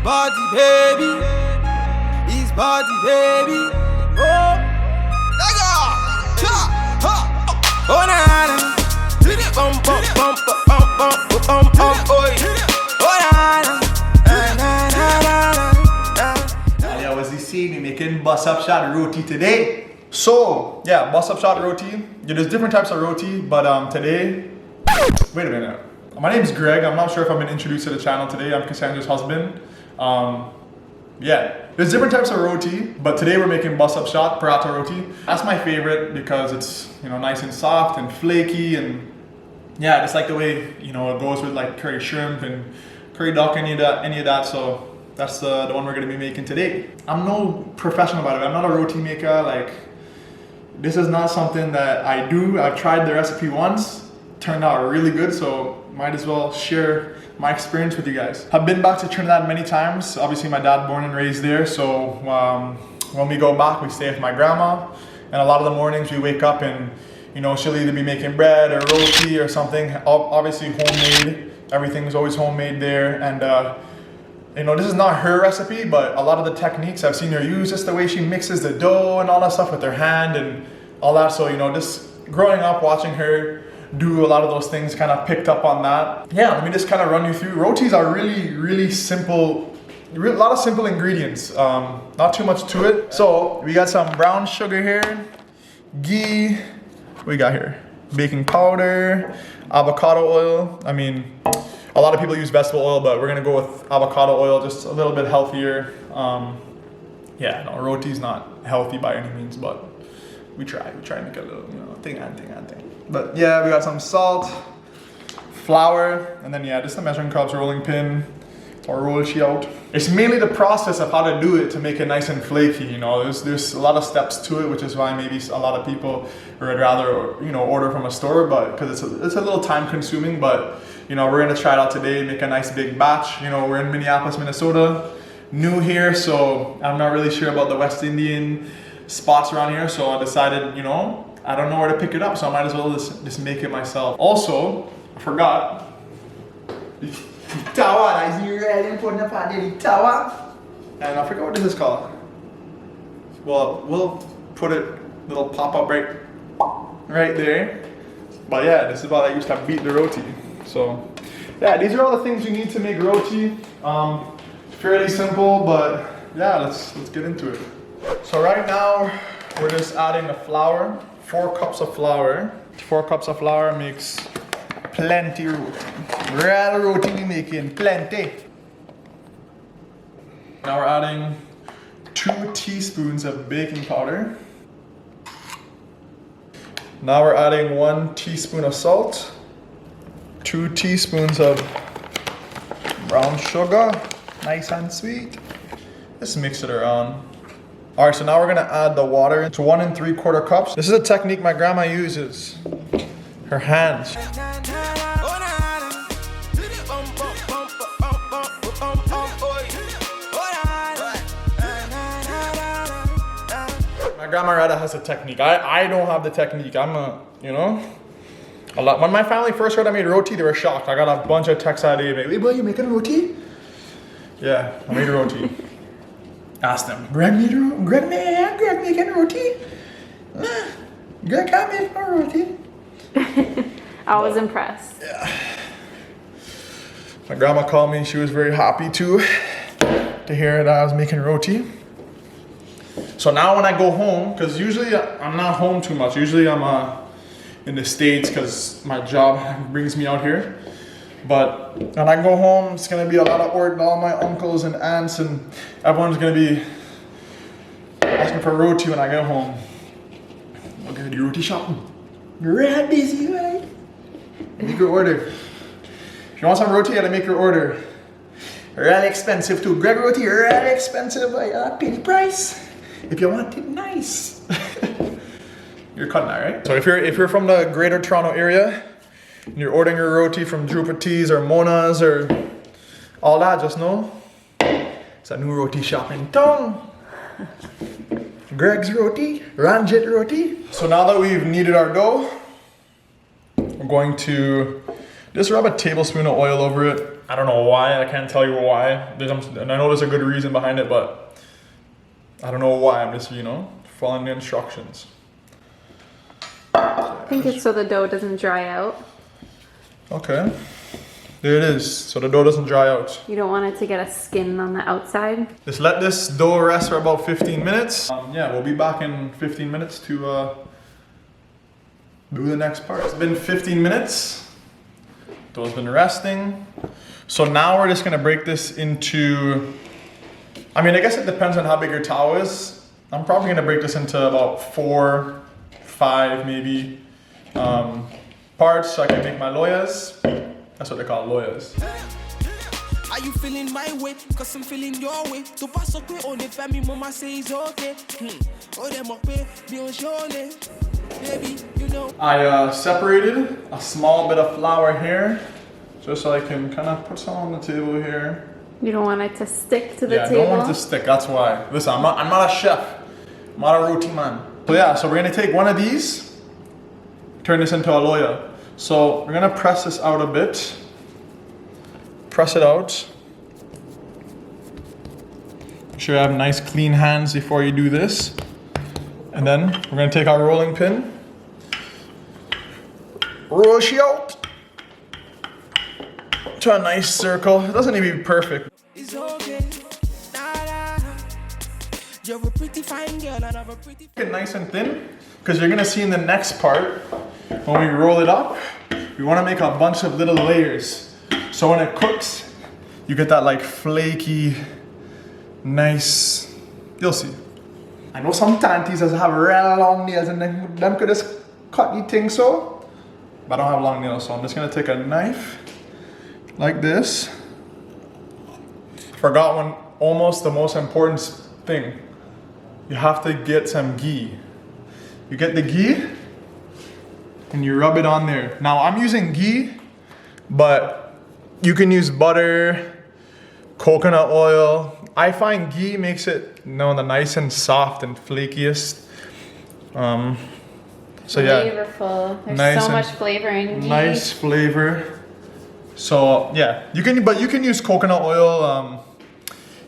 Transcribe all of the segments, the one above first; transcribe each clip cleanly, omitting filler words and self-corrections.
body, baby. His body, baby. Oh, Daga. Cha, ha. Oh, na na. Bum bum bum bum bum bum bum. Oi. Oh, na na. Yeah, as you see, we making bus up shot roti today. So yeah, bus up shot roti. Yeah, there's different types of roti, but today, wait a minute. My name is Greg. I'm not sure if I've been introduced to the channel today. I'm Cassandra's husband. Yeah, there's different types of roti, but today we're making bus up shot paratha roti. That's my favorite because it's, you know, nice and soft and flaky, and yeah, just like the way, you know, it goes with like curry shrimp and curry duck, any of that. So that's the one we're gonna be making today. I'm no professional about it. I'm not a roti maker. Like, this is not something that I do. I've tried the recipe once, turned out really good, so might as well share my experience with you guys. I've been back to Trinidad many times. Obviously my dad born and raised there, so when we go back, we stay with my grandma, and a lot of the mornings we wake up and, you know, she'll either be making bread or roti or something, obviously homemade. Everything's always homemade there, and you know, this is not her recipe, but a lot of the techniques I've seen her use, just the way she mixes the dough and all that stuff with her hand and all that. So, you know, just growing up watching her do a lot of those things, kind of picked up on that. Yeah, let me just kind of run you through. Rotis are really simple, a lot of simple ingredients, not too much to it. So we got some brown sugar here, ghee, what we got here? Baking powder, avocado oil. I mean, a lot of people use vegetable oil, but we're gonna go with avocado oil, just a little bit healthier. Yeah, no, roti's not healthy by any means, but we try to make a little, you know, thing. But yeah, we got some salt, flour, and then yeah, just the measuring cups, rolling pin, or roll she out. It's mainly the process of how to do it to make it nice and flaky, you know. There's a lot of steps to it, which is why maybe a lot of people would rather, you know, order from a store, but because it's a little time consuming. But you know, we're gonna try it out today, make a nice big batch. You know, we're in Minneapolis, Minnesota, new here, so I'm not really sure about the West Indian spots around here, so I decided, you know, I don't know where to pick it up, so I might as well just make it myself. Also, I forgot. Tawa, is you ready for the party? Tawa? And I forgot what this is called. Well, we'll put it, little pop-up right there. But yeah, this is what I used to beat the roti. So yeah, these are all the things you need to make roti. Fairly simple, but yeah, let's get into it. So right now, we're just adding the flour, 4 cups of flour. 4 cups of flour makes plenty roti. Real roti we making, plenty. Now we're adding 2 teaspoons of baking powder. Now we're adding 1 teaspoon of salt, 2 teaspoons of brown sugar, nice and sweet. Just mix it around. All right, so now we're gonna add the water to 1 3/4 cups. This is a technique my grandma uses. Her hands. My grandma rather has a technique. I don't have the technique. I'm a, you know, when my family first heard I made roti, they were shocked. I got a bunch of texts out of it. Hey, boy, you making roti? Yeah, I made a roti. Ask them. Greg making roti? Nah, Greg can't make a roti. I was impressed. Yeah. My grandma called me. She was very happy to hear that I was making roti. So now when I go home, because usually I'm not home too much. Usually I'm in the States because my job brings me out here. But when I go home, it's gonna be a lot of work. All my uncles and aunts and everyone's gonna be asking for roti when I get home. I'm gonna do roti shopping. You're real busy, right? Make your order. If you want some roti, you gotta make your order. Real expensive too. Greg roti, real expensive. I pay the price. If you want it nice. You're cutting that, right? So if you're from the Greater Toronto area and you're ordering your roti from Drupati's or Mona's or all that, just know it's a new roti shop in town. Greg's roti, Ranjit roti. So now that we've kneaded our dough, I'm going to just rub a tablespoon of oil over it. I don't know why. I can't tell you why. And I know there's a good reason behind it, but I don't know why. I'm just, you know, following the instructions. I think it's so the dough doesn't dry out. Okay. There it is. So the dough doesn't dry out. You don't want it to get a skin on the outside. Just let this dough rest for about 15 minutes. Yeah, we'll be back in 15 minutes to do the next part. It's been 15 minutes. Dough's been resting. So now we're just gonna break this into, I mean, I guess it depends on how big your towel is. I'm probably gonna break this into about 4, 5 maybe parts so I can make my loyas. That's what they call loyas. Are you feeling my way? Cause I'm feeling your way. To pass up on the family, mama says okay. Oh, them up be on surely. Baby, you know. I separated a small bit of flour here, just so I can kind of put some on the table here. You don't want it to stick to the table? Yeah, I don't want it to stick, that's why. Listen, I'm not a chef. I'm not a roti man. So yeah, so we're gonna take one of these, turn this into a loya. So we're gonna press this out a bit. Press it out. Make sure you have nice clean hands before you do this. And then we're gonna take our rolling pin. Roll she out to a nice circle. It doesn't need to be perfect. It's okay. You're a pretty fine girl and I'm a pretty. Make it nice and thin, because you're gonna see in the next part, when we roll it up, we wanna make a bunch of little layers. So when it cooks, you get that like flaky, nice, you'll see. I know some tanties have real long nails and them could just cut the thing so, but I don't have long nails, so I'm just gonna take a knife like this. Forgot one, almost the most important thing. You have to get some ghee. You get the ghee and you rub it on there. Now I'm using ghee, but you can use butter, coconut oil. I find ghee makes it, you know, the nice and soft and flakiest. So yeah, flavorful. There's nice so much flavor in ghee. Nice flavor. So yeah, you can use coconut oil.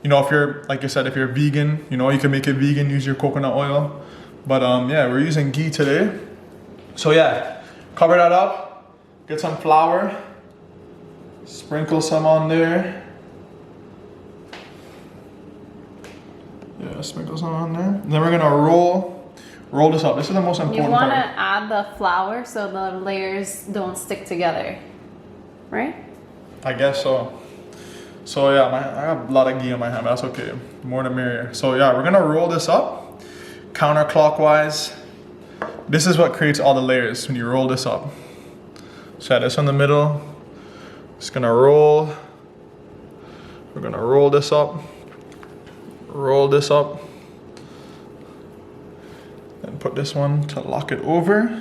You know, if you're, like I said, if you're vegan, you know, you can make it vegan, use your coconut oil. But yeah, we're using ghee today. So yeah, cover that up, get some flour, sprinkle some on there. Yeah, sprinkle some on there. And then we're gonna roll this up. This is the most important You want to part. add the flour so the layers don't stick together, right? I guess so. So yeah, I have a lot of ghee on my hand, but that's okay. More the merrier. So yeah, we're gonna roll this up counterclockwise. This is what creates all the layers when you roll this up. So yeah, this in the middle. Just gonna roll. We're gonna roll this up. Roll this up. And put this one to lock it over.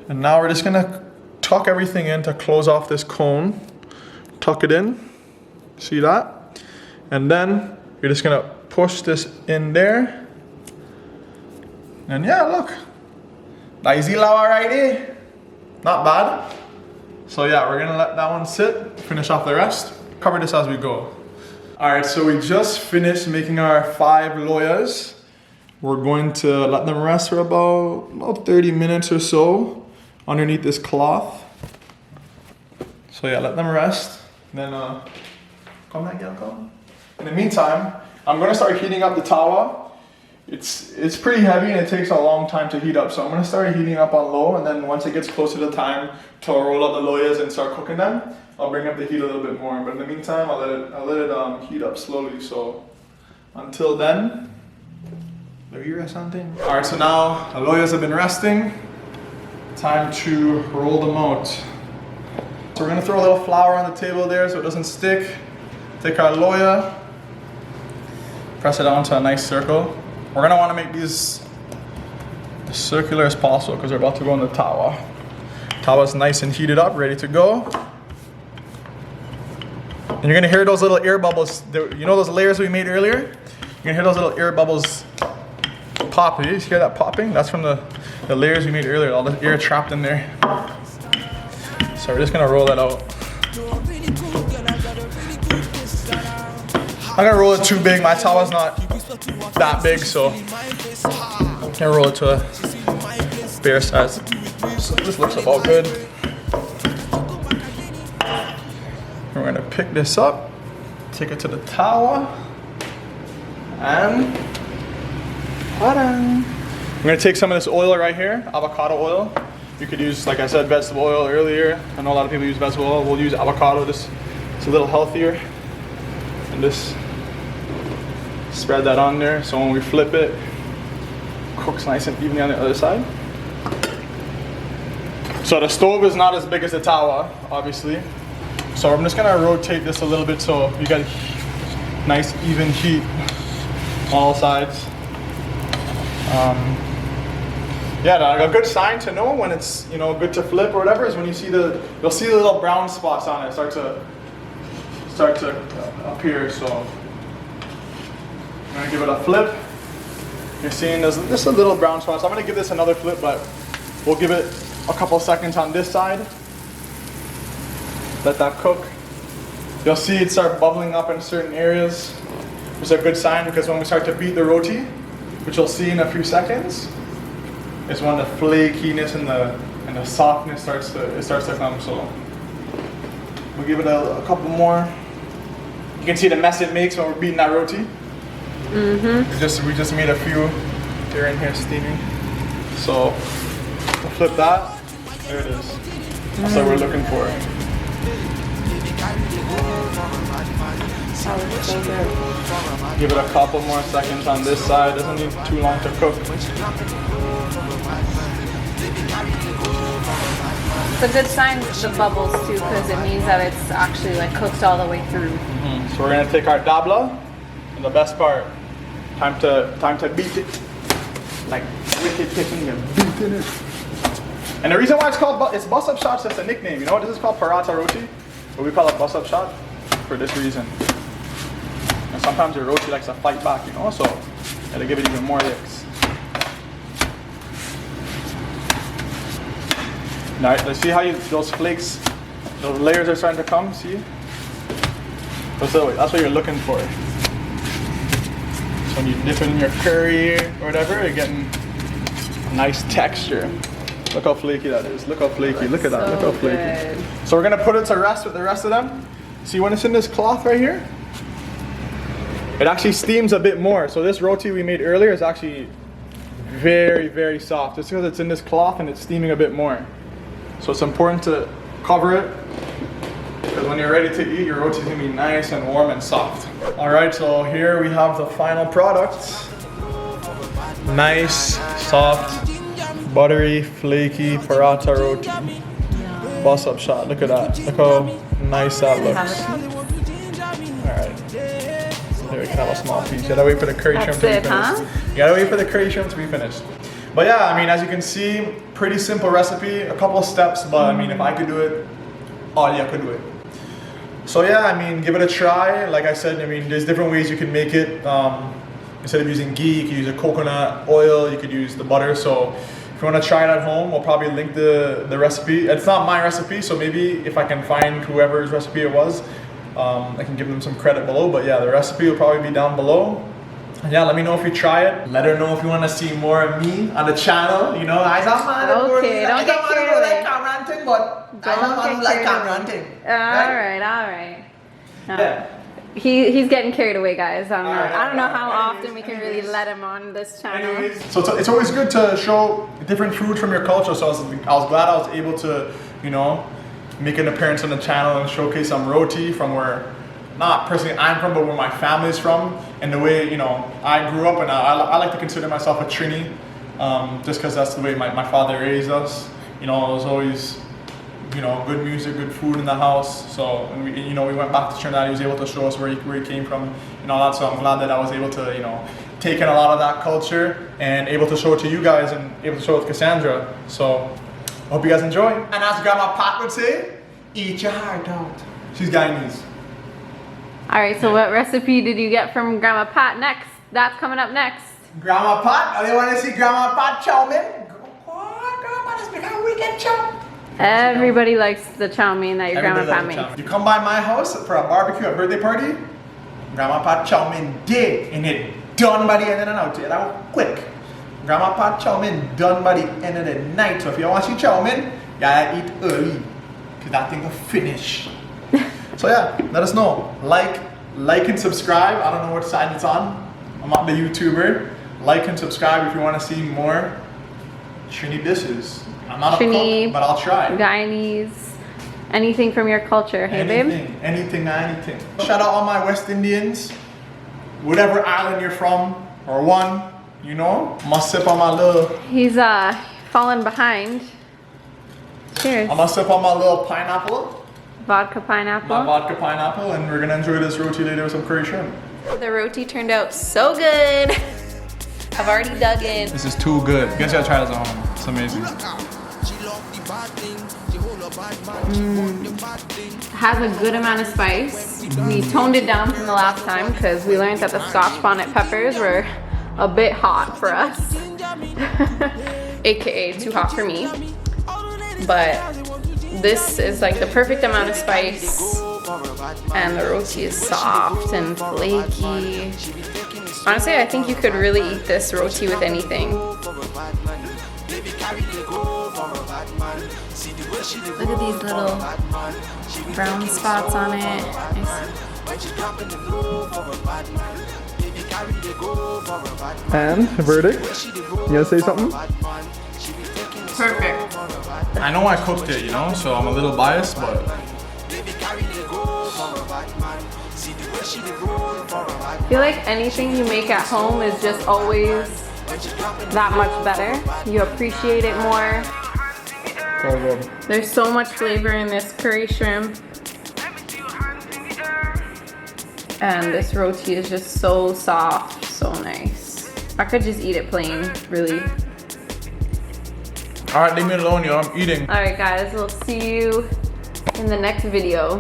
And now we're just gonna tuck everything in to close off this cone. Tuck it in. See that? And then you're just gonna push this in there. And yeah, look. Easy lawa right there. Not bad. So yeah, we're gonna let that one sit, finish off the rest. Cover this as we go. All right, so we just finished making our 5 loyas. We're going to let them rest for about 30 minutes or so underneath this cloth. So yeah, let them rest. Then come back, yeah, come. In the meantime, I'm gonna start heating up the tawa. It's pretty heavy and it takes a long time to heat up. So I'm gonna start heating up on low, and then once it gets closer to time to roll up the loyas and start cooking them, I'll bring up the heat a little bit more. But in the meantime, I'll let it heat up slowly. So until then, let me rest something. All right, so now the loyas have been resting. Time to roll them out. So we're gonna throw a little flour on the table there so it doesn't stick. Take our loya, press it onto a nice circle. We're gonna wanna make these as circular as possible because they're about to go in the tawa. Tawa's nice and heated up, ready to go. And you're gonna hear those little air bubbles. You know those layers we made earlier? You're gonna hear those little air bubbles pop. You hear that popping? That's from the layers we made earlier, all the air trapped in there. So we're just gonna roll that out. You're really cool. I'm gonna roll it too big. My tawa's not that big, so I'm gonna roll it to a fair size. So this looks about good. We're gonna pick this up, take it to the tawa, and I'm gonna take some of this oil right here, avocado oil. You could use, like I said, vegetable oil earlier. I know a lot of people use vegetable oil. We'll use avocado. This is a little healthier. And just spread that on there. So when we flip it, cooks nice and evenly on the other side. So the stove is not as big as the tawa, obviously. So I'm just gonna rotate this a little bit so you get nice even heat on all sides. Yeah, a good sign to know when it's, you know, good to flip or whatever is when you see you'll see the little brown spots on it start to appear. So I'm gonna give it a flip. You're seeing there's just a little brown spots. I'm gonna give this another flip, but we'll give it a couple seconds on this side. Let that cook. You'll see it start bubbling up in certain areas. It's a good sign because when we start to beat the roti, which you'll see in a few seconds, is when the flakiness and the softness starts to come. So we'll give it a couple more. You can see the mess it makes when we're beating that roti. We just made a few. They're in here steaming. So we'll flip that. There it is. That's what we're looking for. Give it a couple more seconds on this side. Doesn't need too long to cook. It's a good sign with the bubbles too, because it means that it's actually like cooked all the way through. So we're gonna take our dabla, and the best part, time to beat it. Like wicked kicking and beating it. And the reason why it's bus up shots, that's a nickname. You know what this is called? Paratha Roti. But we call it bus up shot for this reason. And sometimes your roti likes to fight back, you know, so gotta give it even more licks. Now, let's see how those flakes, those layers are starting to come, see? That's what you're looking for. So when you dip in your curry or whatever, you're getting a nice texture. Look how flaky that is. Look how flaky. Look at that. Look how flaky. Good. So we're gonna put it to rest with the rest of them. See when it's in this cloth right here? It actually steams a bit more. So this roti we made earlier is actually very, very soft. Just because it's in this cloth and it's steaming a bit more. So it's important to cover it because when you're ready to eat, your roti is gonna be nice and warm and soft. All right, so here we have the final product. Nice, soft, buttery, flaky paratha roti. Bus up shot. Look at that. Look how nice that looks. Alright. There we can have a small piece. You gotta wait for the curry shrimp to be finished. You gotta wait for the curry shrimp to be finished. But yeah, I mean, as you can see, pretty simple recipe. A couple steps, but I mean, if I could do it, Alia could do it. So yeah, I mean, give it a try. Like I said, I mean, there's different ways you can make it. Instead of using ghee, you could use a coconut oil, you could use the butter. So if you want to try it at home, we'll probably link the recipe. It's not my recipe, so maybe if I can find whoever's recipe it was, I can give them some credit below. But yeah, the recipe will probably be down below. And yeah, let me know if you try it. Let her know if you want to see more of me on the channel. You know, I don't mind Okay, don't get carried away. camera thing, but I don't want to like camera thing. Alright. Yeah. He's getting carried away, guys. I don't know how Anyways, often we can really let him on this channel. Anyways, so it's always good to show different food from your culture. So I was glad I was able to, you know, make an appearance on the channel and showcase some roti from where, not personally I'm from, but where my family's from, and the way, you know, I grew up. And I like to consider myself a TRINI, just because that's the way my father raised us. You know, it was always, you know, good music, good food in the house. So when we, you know, we went back to Trinidad, he was able to show us where he came from and all that. So I'm glad that I was able to, you know, take in a lot of that culture and able to show it to you guys and able to show it to Cassandra. So I hope you guys enjoy. And as Grandma Pat would say, eat your heart out. She's Guyanese. Alright, so what recipe did you get from Grandma Pat next? That's coming up next. Grandma Pat, oh, you want to see Grandma Pat chow mein? Grandma Pat has become a weekend chow. Everybody likes the chow mein that your Grandma Pat made. You come by my house for a barbecue, a birthday party, Grandma Pat chow mein day and it done by the end of the night. That was quick. Grandma Pat chow mein done by the end of the night. So if you want to see chow mein, you gotta eat early. Cause that thing will finish. So yeah, let us know. Like and subscribe. I don't know what side it's on. I'm not the YouTuber. Like and subscribe if you want to see more TRINI dishes. I'm not TRINI, a cook, but I'll try. Guyanese, anything from your culture, hey babe? Anything. Shout out all my West Indians. Whatever island you're from, or one, you know. Must sip on my little. He's fallen behind. Cheers. I must sip on my little pineapple. Vodka pineapple. My vodka pineapple, and we're gonna enjoy this roti later with some curry shrimp. The roti turned out so good. I've already dug in. This is too good. You guys gotta try this at home. It's amazing. Has a good amount of spice. We toned it down from the last time because we learned that the Scotch bonnet peppers were a bit hot for us. AKA too hot for me. But this is like the perfect amount of spice. And the roti is soft and flaky. Honestly, I think you could really eat this roti with anything. Look at these little brown spots on it. And verdict? You gonna say something? Perfect. I know I cooked it, you know, so I'm a little biased, but I feel like anything you make at home is just always that much better. You appreciate it more. There's so much flavor in this curry shrimp. And this roti is just so soft, so nice. I could just eat it plain, really. alright, leave me alone, yo. I'm eating. Alright guys, we'll see you in the next video.